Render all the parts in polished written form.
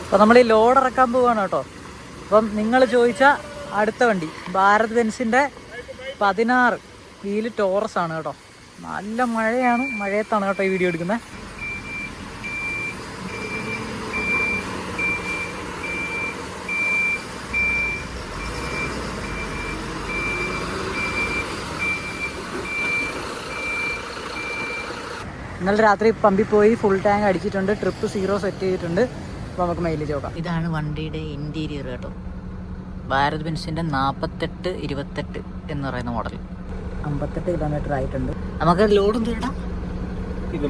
അപ്പോൾ നമ്മൾ ഈ ലോഡ് ഇറക്കാൻ പോവുകയാണ് കേട്ടോ. അപ്പം നിങ്ങൾ ചോദിച്ച അടുത്ത വണ്ടി ഭാരത് ബെൻസിൻ്റെ 16 വീല് ടോറസ് ആണ് കേട്ടോ. നല്ല മഴയാണ്, മഴയത്താണ് കേട്ടോ ഈ വീഡിയോ എടുക്കുന്നത്. ഇന്നലെ രാത്രി പമ്പിൽ പോയി ഫുൾ ടാങ്ക് അടിച്ചിട്ടുണ്ട്, ട്രിപ്പ് 0 സെറ്റ് ചെയ്തിട്ടുണ്ട്. അപ്പോൾ നമുക്ക് മൈലേജ് നോക്കാം. ഇതാണ് വണ്ടിയുടെ ഇൻറ്റീരിയർ കേട്ടോ. ഭാരത് ബെൻസിൻ്റെ 4828 എന്ന് പറയുന്ന മോഡൽ. 58 കിലോമീറ്റർ ആയിട്ടുണ്ട്. നമുക്ക് ലോഡും തീട്ടാം. ഇത്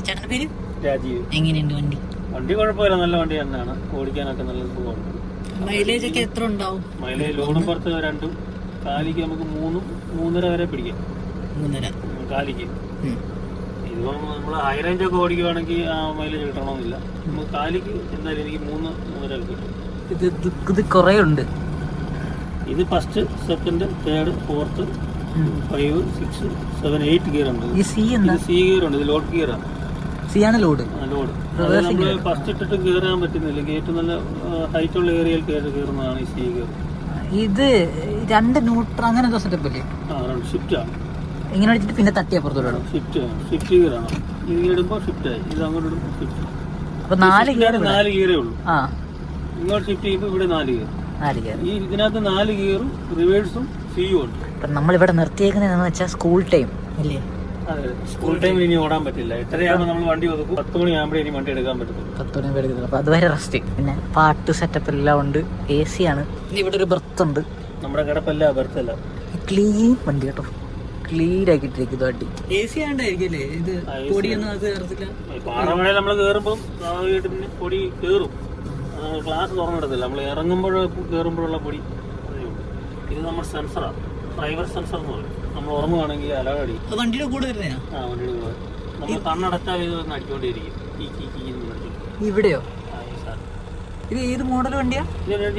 ചേട്ടൻ്റെ പേര് രാജീവ്. എങ്ങനെയുണ്ട് വണ്ടി? വണ്ടി കുഴപ്പമില്ല, നല്ല വണ്ടി തന്നെയാണ്. ഓടിക്കാനൊക്കെ നല്ല സുഖമുണ്ട്. മൈലേജ് ഒക്കെ എത്ര ഉണ്ടാവും? മൈലേജ് ലോഡും പുറത്ത് 2 കാലിക്ക് നമുക്ക് 3.5 വരെ പിടിക്കാം. 3.5 കാലിക്ക്. ഇതിപ്പം നമ്മൾ ഹൈ റേഞ്ച് ഒക്കെ ഓടിക്കുവാണെങ്കിൽ ആ മൈലേജ് കിട്ടണമെന്നില്ല. നമുക്ക് കാലിക്ക് എന്തായാലും എനിക്ക് 3.5 കിട്ടും. ഇത് കുറേ ഉണ്ട്. ഇത് first, second, third, fourth, 5, 6, 7, 8 gear ഉണ്ട്. സി ഗിയർ ഉണ്ട്. ഇത് ലോഡ് ഗിയറാണ്. സിയാണ് ലോഡ്. നമ്മൾ ഫസ്റ്റ് ഇട്ടിട്ട് കയറാൻ പറ്റുന്നില്ല. ഏറ്റവും നല്ല ഹൈറ്റ് ഉള്ള ഏരിയയിൽ കയറുന്നതാണ് ഈ സി ഗിയർ. ഇത് 2 ന്യൂട്രൽ അങ്ങനെ എന്തോ സെറ്റപ്പ് അല്ലേ? ഷിഫ്റ്റ് ആണ്. ഇങ്ങനെ അടിച്ചിട്ട് പിന്നെ തട്ടിയപ്പുറത്തോടെ ഷിഫ്റ്റ് ഗിയർ ആണ്. ഇങ്ങനെ ഇടുമ്പോൾ ഷിഫ്റ്റ് ആയി, ഇത് അങ്ങോട്ട് ഇടുമ്പോൾ ഷിഫ്റ്റ്. അപ്പൊ 4 ഗിയറേ ഉള്ളൂ. ഇങ്ങോട്ട് ഷിഫ്റ്റ് ചെയ്യുമ്പോൾ ഇവിടെ 4 ഗിയർ. ഈ ഇതിനകത്ത് 4 ഗിയറും റിവേഴ്സും സിയും ഉണ്ട്. നമ്മളിവിടെ നിർത്തിയേക്കുന്നതെന്ന് വെച്ചാൽ സ്കൂൾ ടൈം അല്ലേ? അതെ, സ്കൂൾ ടൈമിൽ ഇനി ഓടാൻ പറ്റില്ല. 8:30 നമ്മൾ വണ്ടി ഒതുക്കും. 10 മണിയാകുമ്പോഴേ ഇനി വണ്ടി എടുക്കാൻ പറ്റത്തുള്ളൂ. 10 മണി എടുക്കുന്നത്. അപ്പൊ അതുവരെ റെസ്റ്റ്. പിന്നെ പാട്ട് സെറ്റപ്പ് എല്ലാം ഉണ്ട്. AC ആണ്. ഇവിടെ ഒരു ബെർത്ത് ഉണ്ട്. നമ്മുടെ കിടപ്പല്ല, ബെർത്തല്ല. ക്ലീൻ വണ്ടി കേട്ടോ. ക്ലീൻ ആക്കിയിട്ടിരിക്കുന്നു വണ്ടി. AC ആണ്ടായിരിക്കും അല്ലേ? ഇത് പൊടിയൊന്നും അത് കയറത്തില്ല. പാറമഴയിൽ നമ്മൾ കയറുമ്പോൾ പിന്നെ പൊടി കയറും. ഗ്ലാസ് തുറന്നിടത്തില്ല. നമ്മൾ കയറുമ്പോഴുള്ള പൊടി. ഇത് നമ്മുടെ സെൻസറാണ്, ഡ്രൈവർ സെൻസർ എന്ന് പറയും. നമ്മൾ ഉറങ്ങുവാണെങ്കിൽ അലാറം അടിക്കും. വണ്ടിയുടെ കൂടെ വരുന്നതാ? വണ്ടിയുടെ കൂടെ നമ്മൾ കണ്ണടച്ചാൽ ഇത് അടിച്ചുകൊണ്ടിരിക്കും. ഇവിടെയോ? ഇത് ഏത് മോഡൽ വണ്ടിയാ?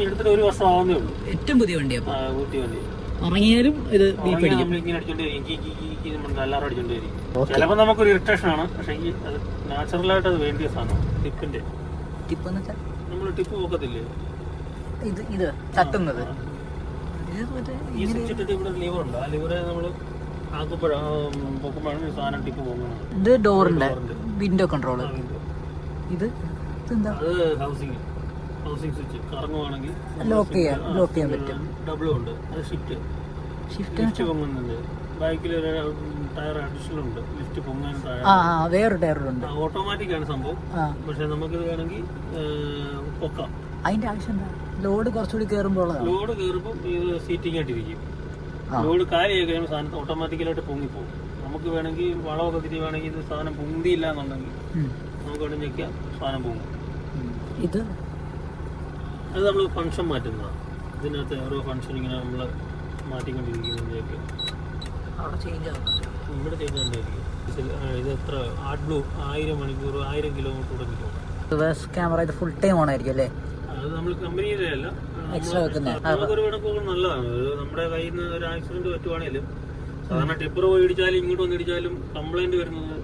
എടുത്തിട്ട് 1 വർഷം ആവുന്നേ ഉള്ളൂ. ഏറ്റവും പുതിയ വണ്ടിയാ? പുതിയ വണ്ടി. ഉറങ്ങിയാലും ഇത് ഇങ്ങനെ അടിച്ചോണ്ടിരിക്കും. അലാറം അടിച്ചോണ്ടിരിക്കും. ചിലപ്പോൾ നമുക്കൊരു ഇറിറ്റേഷൻ ആണ്. പക്ഷേ അത് നാച്ചുറലായിട്ട് അത് വേണ്ടിയ സാധനം. ടിപ്പിന്റെ ടിപ്പ് എന്ന് വെച്ചാൽ നമ്മൾ ടിപ്പ് പോക്കത്തില്ലേ, ഇത് തട്ടുന്നത്. ഈ സ്വിച്ച് ഇട്ടിട്ട് ഇവിടെ ലിവർ ഉണ്ട്. ആ ലിവറെ നമ്മൾ പൊക്കുമ്പോഴാണ് സാധനം ടിപ്പ് പോകുന്നത്. ഇത് ഡോറിന്റെ വിൻഡോ കൺട്രോൾ. ഇത് അത് ഹൗസിംഗ് സ്വിച്ച്. കറങ്ങുവാണെങ്കിൽ ലോക്ക് ചെയ്യാൻ പറ്റും. ഡബിളും ഉണ്ട്. അത് ഷിഫ്റ്റ് പൊങ്ങുന്നുണ്ട്. ബാക്കിൽ ഒരു ടയർ അഡീഷണൽ ഉണ്ട്. ലിഫ്റ്റ് പൊങ്ങാൻ വേറൊരു ടയറുണ്ട്. ഓട്ടോമാറ്റിക് ആണ് സംഭവം. പക്ഷെ നമുക്കിത് വേണമെങ്കിൽ പൊക്കാം. അതിന്റെ ആവശ്യം എന്താ? ലോഡ് കുറച്ചുകൂടി കയറുമ്പോൾ ഇത് സീറ്റിംഗ് ആയിട്ടിരിക്കും. ലോഡ് കാലിയായി കഴിയുമ്പോൾ സാധനം ഓട്ടോമാറ്റിക്കലായിട്ട് പൊങ്ങിപ്പോകും. നമുക്ക് വേണമെങ്കിൽ വളമൊക്കെ തിരിയുവാണെങ്കിൽ ഇത് സാധനം പൊന്തിയില്ല എന്നുണ്ടെങ്കിൽ നമുക്ക് ഇവിടെ ഞെക്കാം, സാധനം പൊങ്ങും. അത് നമ്മൾ ഫംഗ്ഷൻ മാറ്റുന്നതാണ്. ഇതിനകത്ത് ഓരോ ഫംഗ്ഷൻ ഇങ്ങനെ നമ്മൾ മാറ്റിക്കൊണ്ടിരിക്കുന്നതിൻ്റെയൊക്കെ ഇവിടെ ചേഞ്ച് ഉണ്ടായിരിക്കും. ഇത് എത്ര ആർട്ട് ബ്ലൂ 1000 മണിക്കൂർ 1000 കിലോമീറ്റർ തുടങ്ങിക്കും. ക്യാമറ ഇത് ഫുൾ ടൈം ഓൺ ആയിരിക്കും അല്ലേ? അത് നമ്മൾ കമ്പനിയുടെ അല്ല, നമുക്കൊരു കണക്കുകൾ നല്ലതാണ്. നമ്മുടെ കയ്യിൽ നിന്ന് ഒരു ആക്സിഡന്റ് പറ്റുവാണെങ്കിലും സാധാരണ ടിപ്പർ പോയി ഇടിച്ചാലും ഇങ്ങോട്ട് വന്ന് ഇടിച്ചാലും കംപ്ലൈന്റ് വരുന്നത്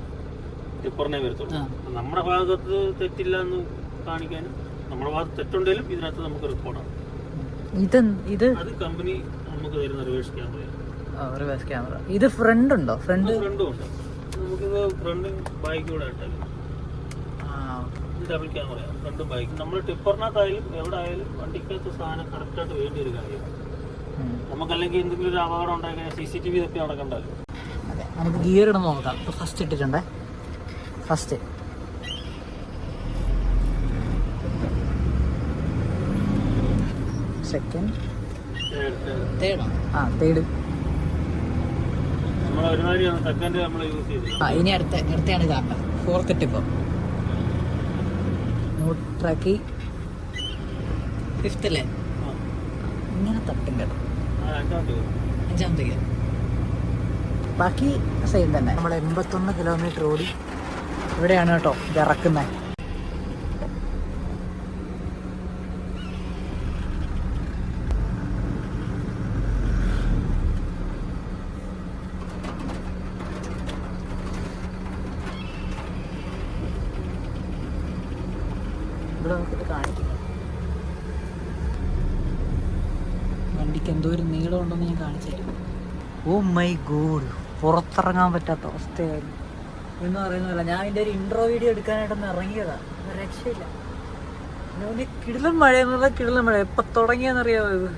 ടിപ്പറിനെ വരത്തുള്ളൂ. നമ്മുടെ ഭാഗത്ത് തെറ്റില്ല എന്ന് കാണിക്കാനും നമ്മുടെ ഭാഗത്ത് തെറ്റുണ്ടെങ്കിലും ഇതിനകത്ത് നമുക്ക് റെക്കോർഡാണ്. അത് കമ്പനി നമുക്ക് തരുന്ന റിവേഴ്സ് ക്യാമറ. ഇത് ഫ്രണ്ടും ഉണ്ട്. നമുക്കിത് ഫ്രണ്ടും ബാക്കും കൂടെ ആയിട്ടല്ല. ഇത് ഡബിൾ ക്യാമറയാണ്, ഫ്രണ്ടും ബാക്കും. നമ്മൾ ടിപ്പറിനകത്തായാലും എവിടെ ആയാലും വണ്ടിക്കകത്ത് സാധനം കറക്റ്റായിട്ട് വേണ്ടി ഒരു കാര്യമാണ്. നമുക്കല്ലെങ്കിൽ എന്തെങ്കിലും ഒരു അപകടം ഉണ്ടായി കഴിഞ്ഞാൽ CCTV തപ്പി നടക്കണ്ടല്ലോ. നമുക്ക് ഗിയർ ഇടുന്ന നോക്കാം. ഇപ്പോൾ ഫസ്റ്റ് ഇട്ടിട്ടുണ്ടേ. First second third. ഇനി അടുത്താണ് കാണുന്നത്. 4th tip. ന്യൂട്രാക്കി 5th അല്ലേ? ഇങ്ങനെ തട്ടും കേട്ടോ. 5ാമത്തെ ഗിയർ. ബാക്കി സെയിം തന്നെ. നമ്മൾ 81 കിലോമീറ്റർ ഓടി. ഇവിടെയാണ് കേട്ടോ ഇത് ഇറക്കുന്നത്. ഇവിടെ നമുക്കിത് കാണിക്കും. വണ്ടിക്ക് എന്തോ ഒരു നീളം ഉണ്ടെന്ന് ഞാൻ കാണിച്ചു തരും. ഓ മൈ ഗോഡ്, പുറത്തിറങ്ങാൻ പറ്റാത്ത അവസ്ഥയായിരുന്നു എന്ന് പറയുന്നതല്ല. ഞാൻ ഇതിൻ്റെ ഒരു ഇൻട്രോ വീഡിയോ എടുക്കാനായിട്ടൊന്ന് ഇറങ്ങിയതാണ്, രക്ഷയില്ല. കിടിലൻ മഴ എന്നുള്ള കിടിലൻ മഴ എപ്പോൾ തുടങ്ങിയെന്നറിയാമോ ഇത്?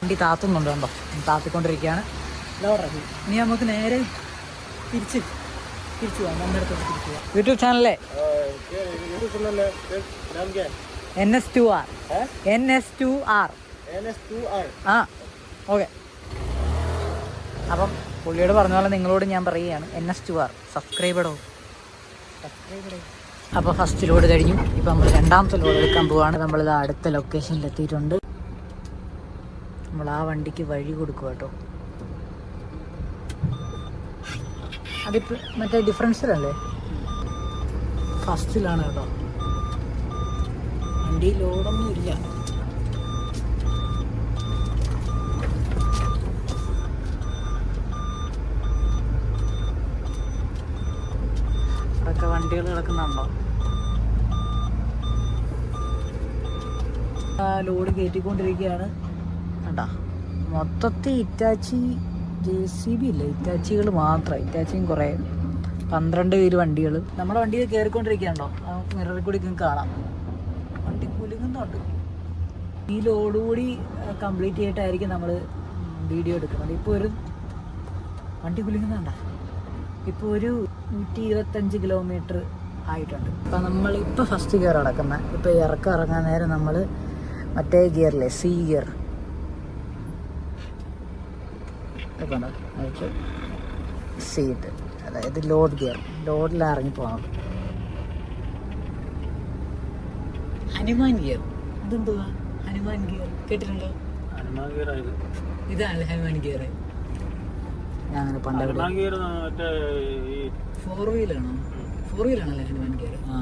വണ്ടി താത്തുന്നുണ്ട്, കണ്ടോ? താത്തിക്കൊണ്ടിരിക്കുകയാണ്. ഇനി നമുക്ക് നേരെ തിരിച്ചു പോകാം, നമ്മുടെ അടുത്ത് തിരിച്ചു പോകാം. യൂട്യൂബ് ചാനലേ NS2R. ആ ഓക്കെ. അപ്പം പുള്ളിയോട് പറഞ്ഞ പോലെ നിങ്ങളോട് ഞാൻ പറയുകയാണ്, NS2R സബ്സ്ക്രൈബ്. അപ്പോൾ ഫസ്റ്റ് ലോഡ് കഴിഞ്ഞു. ഇപ്പം നമ്മൾ രണ്ടാമത്തെ ലോഡ് എടുക്കാൻ പോവുകയാണ്. നമ്മളിത് അടുത്ത ലൊക്കേഷനിൽ എത്തിയിട്ടുണ്ട്. നമ്മൾ ആ വണ്ടിക്ക് വഴി കൊടുക്കുക കേട്ടോ. അതിപ്പോൾ മറ്റേ ഡിഫറൻസിലല്ലേ, ഫസ്റ്റിലാണ് കേട്ടോ. വണ്ടി ലോഡൊന്നും ഇല്ല. അവിടെയൊക്കെ വണ്ടികൾ കിടക്കുന്നുണ്ടോ? ലോഡ് കയറ്റിക്കൊണ്ടിരിക്കുകയാണ്. കണ്ടാ, മൊത്തത്തിൽ ഇറ്റാച്ചി JCB ഇല്ല, ഇറ്റാച്ചികൾ മാത്രം. ഇറ്റാച്ചിയും കുറേ 12 പേര് വണ്ടികൾ നമ്മുടെ വണ്ടിയിൽ കയറിക്കൊണ്ടിരിക്കുകയാണോ? നമുക്ക് മിററിൽ കൂടി കാണാം. വണ്ടി കുലുങ്ങുന്നുണ്ട്. ഈ ലോഡ് കൂടി കംപ്ലീറ്റ് ചെയ്തിട്ടായിരിക്കും നമ്മൾ വീഡിയോ എടുക്കുന്നത്. ഇപ്പോൾ ഒരു വണ്ടി കുലുങ്ങുന്നുണ്ട. ഇപ്പോൾ ഒരു 125 കിലോമീറ്റർ ആയിട്ടുണ്ട്. അപ്പം നമ്മളിപ്പോൾ ഫസ്റ്റ് ഗിയർ അടക്കുന്നത്. ഇപ്പോൾ ഇറങ്ങാൻ നേരം നമ്മൾ മറ്റേ ഗിയറില്ലേ, C ഗിയർ, സീറ്റ്, അതായത് ലോഡ് ഗിയർ. ലോഡിൽ ഇറങ്ങി പോകണം. ഹനുമാൻ ഗിയർ. ഇതെന്തുവാ ഹനുമാൻ ഗിയർ? കേട്ടിട്ടുണ്ടോ? ഇതാണ് ഹനുമാൻ ഗിയർ. ഞാൻ അങ്ങനെ പണ്ട് 4 വീലാണോ? 4 വീലാണല്ലേ ഹനുമാൻ ഗിയർ? ആ,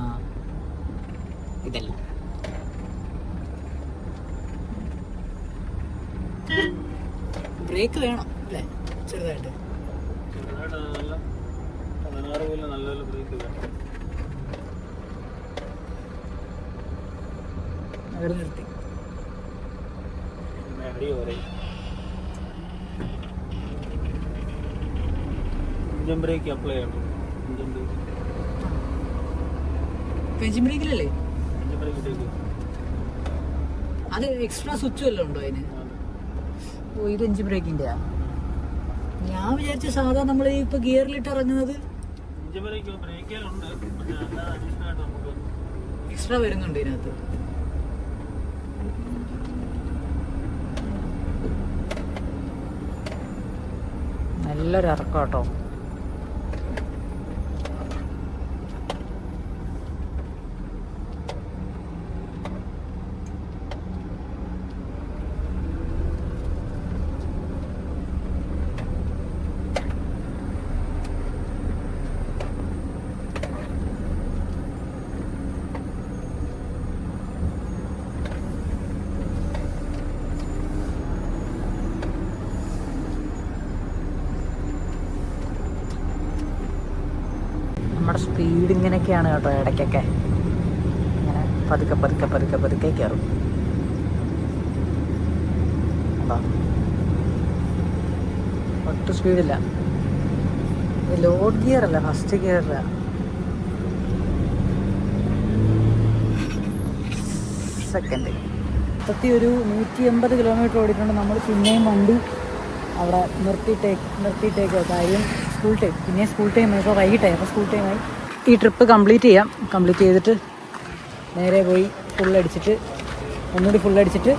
ഇതല്ല. ബ്രേക്ക് വേണം അല്ലേ? ചെറുതായിട്ട്. അവർ നിർത്തി. എഞ്ചിൻ ബ്രേക്ക് അപ്ലൈ ചെയ്യണം. എഞ്ചിൻ ബ്രേക്കിലല്ലേ? അത് എക്സ്ട്രാ സ്വിച്ച് വല്ലതും ഉണ്ടോ അതിന്? ഓ, ഇത് എഞ്ചിൻ ബ്രേക്കിൻ്റെയാ. ഞാൻ വിചാരിച്ച സാധാ നമ്മൾ ഇപ്പോൾ ഗിയറിലിട്ട് ഇറങ്ങുന്നത് എക്സ്ട്രാ വരുന്നുണ്ട് ഇതിനകത്ത്. നല്ലൊരു ഇറക്കം കേട്ടോ. നമ്മുടെ സ്പീഡ് ഇങ്ങനെയൊക്കെയാണ് കേട്ടോ. ഇടയ്ക്കൊക്കെ ഇങ്ങനെ പതുക്കെ കയറും. ഒട്ടും സ്പീഡില്ല. ലോഡ് ഗിയർ അല്ല, ഫസ്റ്റ് ഗിയറില്ല. സെക്കൻഡ്. ഒരു 180 കിലോമീറ്റർ ഓടിയിട്ടുണ്ട് നമ്മൾ. പിന്നെയും വണ്ടി അവിടെ നിർത്തിയിട്ടേക്കോ. കാര്യം സ്കൂൾ ടൈം, പിന്നെ സ്കൂൾ ടൈം ഇപ്പോൾ വൈകിട്ടായി. അപ്പോൾ സ്കൂൾ ടൈമായി. ഈ ട്രിപ്പ് കംപ്ലീറ്റ് ചെയ്തിട്ട് നേരെ പോയി ഫുള്ളടിച്ചിട്ട് ഒന്നുകൂടി ഫുള്ളടിച്ചിട്ട്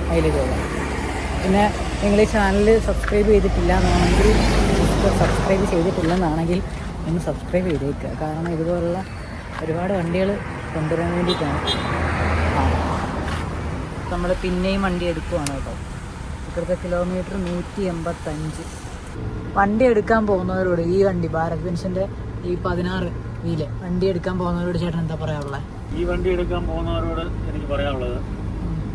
മൈലേജ് പോകാം. പിന്നെ നിങ്ങൾ ഈ ചാനൽ സബ്സ്ക്രൈബ് ചെയ്തിട്ടില്ല എന്നാണെങ്കിൽ ഒന്ന് സബ്സ്ക്രൈബ് ചെയ്തേക്കുക. കാരണം ഇതുപോലുള്ള ഒരുപാട് വണ്ടികൾ കൊണ്ടുവരാൻ വേണ്ടിയിട്ടാണ്. നമ്മൾ പിന്നെയും വണ്ടി എടുക്കുവാണ് കേട്ടോ. ഇപ്പോഴത്തെ കിലോമീറ്റർ 185. വണ്ടി എടുക്കാൻ പോകുന്നവരോട് ഈ വണ്ടി ഭാരത് ബെൻസിൻ്റെ ഈ 16 വീല് വണ്ടി എടുക്കാൻ പോകുന്നവരോട് ചേട്ടൻ എന്താ പറയാനുള്ളത്? ഈ വണ്ടി എടുക്കാൻ പോകുന്നവരോട് എനിക്ക് പറയാനുള്ളത്,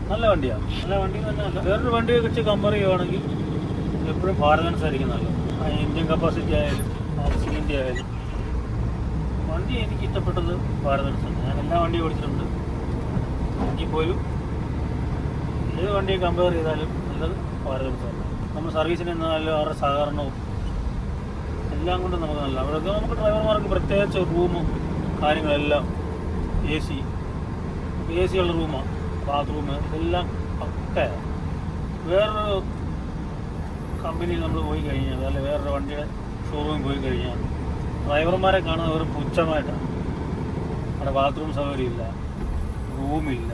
നല്ല വണ്ടിയാണ്. നല്ല വണ്ടി തന്നെയല്ല, വേറൊരു വണ്ടിയെ വെച്ച് കമ്പയർ ചെയ്യുവാണെങ്കിൽ എപ്പോഴും ഭാരത് ബെൻസ് ആയിരിക്കും നല്ലത്. എൻജിൻ കപ്പാസിറ്റി ആയാലും ഓക്സിജൻ്റെ ആയാലും വണ്ടി എനിക്ക് ഇഷ്ടപ്പെട്ടത് ഭാരത് ബെൻസാണ്. ഞാൻ എല്ലാ വണ്ടിയും ഓടിച്ചിട്ടുണ്ട്. എങ്കിൽ പോലും ഏത് വണ്ടിയെ കമ്പയർ ചെയ്താലും നല്ലത് ഭാരത് ബെൻസാണ്. നമ്മൾ സർവീസിന് എന്നാലും അവരുടെ സഹകരണവും എല്ലാം കൊണ്ടും നമുക്ക് നല്ല. അവിടെയൊക്കെ നമുക്ക് ഡ്രൈവർമാർക്ക് പ്രത്യേകിച്ച് റൂമും കാര്യങ്ങളെല്ലാം എ സി ഉള്ള റൂമാണ്, ബാത്റൂം ഇതെല്ലാം പക്കയാണ്. വേറൊരു കമ്പനിയിൽ നമ്മൾ പോയി കഴിഞ്ഞാൽ, അല്ലെങ്കിൽ വേറൊരു വണ്ടിയുടെ ഷോറൂമിൽ പോയി കഴിഞ്ഞാൽ ഡ്രൈവർമാരെ കാണുന്ന ഒരു പുച്ഛമായിട്ടാണ്. അവിടെ ബാത്റൂം സൗകര്യമില്ല, റൂമില്ല,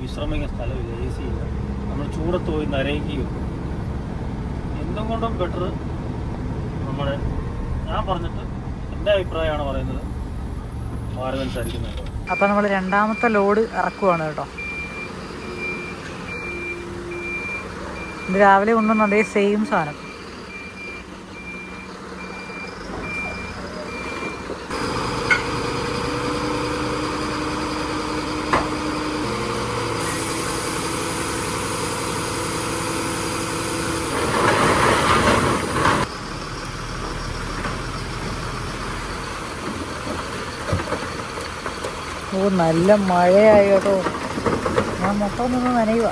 വിശ്രമിക്കുന്ന സ്ഥലമില്ല, എ സി ഇല്ല, നമ്മൾ ചൂടത്ത് പോയി നരയ്ക്കുകയും. എന്തും കൊണ്ടും ബെറ്റർ നമ്മുടെ, ഞാൻ പറഞ്ഞിട്ട് എൻ്റെ അഭിപ്രായമാണ് പറയുന്നത്, ഭാരത് ബെൻസ് ആയിരിക്കുന്നത്. അപ്പം നമ്മൾ രണ്ടാമത്തെ ലോഡ് ഇറക്കുവാണ് കേട്ടോ. ഇത് രാവിലെ കൊണ്ടുവന്ന അതേ സെയിം സാധനം. ഓ, നല്ല മഴയായി കേട്ടോ. ഞാൻ മൊത്തം നിന്ന് നനയുക.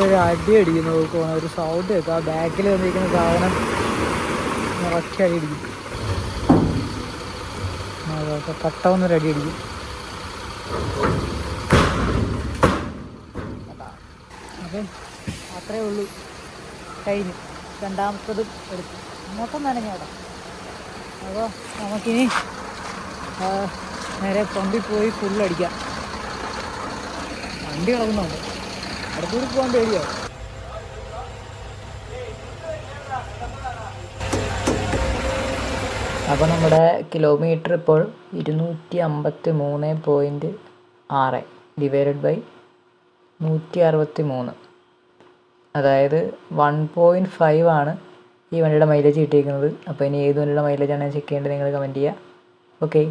ഒരു അടി അടിക്കുന്നു നോക്കുവാണ്, ഒരു സൗണ്ട് കേൾക്കാം. ബാക്കിൽ വന്നിരിക്കുന്ന സാധനം നിറച്ച് അടി അടിക്കും. കട്ടവന്നൊരു അടി അടിക്കും. അപ്പം അത്രേ ഉള്ളൂ, കഴിഞ്ഞു. രണ്ടാമത്തതും എടുത്തു. മൊത്തം നനഞ്ഞോടാം. അപ്പോൾ നമുക്കിനി നേരെ പമ്പിൽ പോയി ഫുള്ളടിക്കാം. വണ്ടി കിടക്കുന്നുണ്ട്, അടുത്തൂടി പോകാൻ പേടിയോ? അപ്പോൾ നമ്മുടെ കിലോമീറ്റർ ഇപ്പോൾ 253.6 ഡിവൈഡഡ് ബൈ 163, അതായത് 1.5 ആണ് ഈ വണ്ടിയുടെ മൈലേജ് കിട്ടിയിരിക്കുന്നത്. അപ്പോൾ ഇനി ഏത് വണ്ടിയുടെ മൈലേജാണ് ചെക്ക് ചെയ്യേണ്ടത് നിങ്ങൾ കമൻറ്റ് ചെയ്യുക. ഓക്കെ.